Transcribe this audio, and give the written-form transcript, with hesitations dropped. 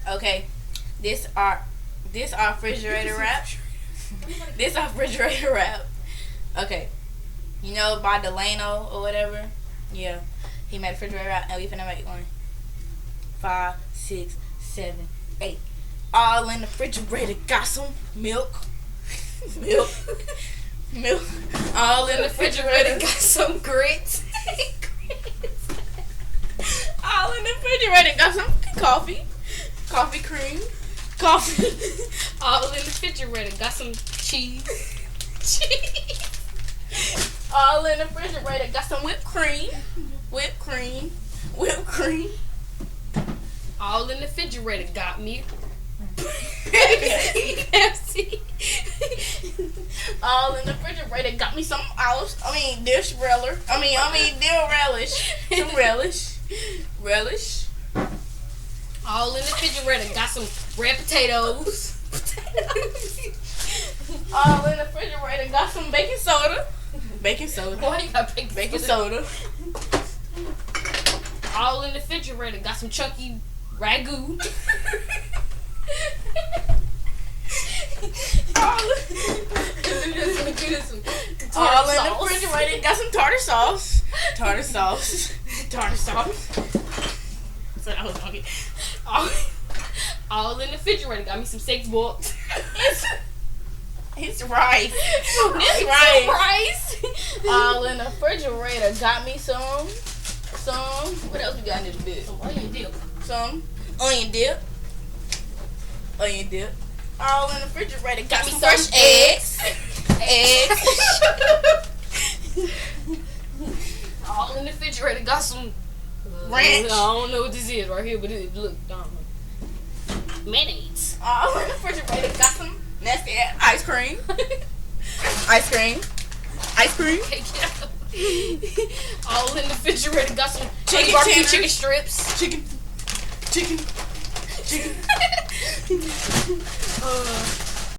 Okay, this our refrigerator wrap. This our refrigerator wrap. Okay, you know by Delano or whatever. Yeah, he made a refrigerator wrap, and we finna make one. 5, 6, 7, 8. All in the refrigerator. Got some milk. milk. Milk. All in the refrigerator. Got some grits. All in the refrigerator. Got some coffee. Coffee cream. Coffee. All in the refrigerator. Got some cheese. Cheese. All in the refrigerator. Got some whipped cream. Whipped cream. Whipped cream. All in the refrigerator. Got me. Pepsi. All in the refrigerator. Got me some dish relish. Dill relish. Some relish. Relish. All in the refrigerator. Got some red potatoes. All in the refrigerator. Got some baking soda. Baking soda. Why you got baking soda? All in the refrigerator. Got some chunky ragu. All in the refrigerator. Got some tartar sauce. Tartar sauce. Tartar sauce. That's what I was talking. All in the refrigerator. Got me some steak balls. It's rice. It's rice. All in the refrigerator. Got me some. What else we got in this bit? Some onion dip. Some onion dip. Onion dip. All in the refrigerator. Got me some fresh eggs. Eggs. All in the refrigerator. Got some ranch. I don't know what this is right here, but it look mayonnaise. All in the refrigerator. Got some nasty ice cream. Ice cream. Ice cream. All in the refrigerator. Got some Chicken barbecue tenders. chicken strips. Chicken.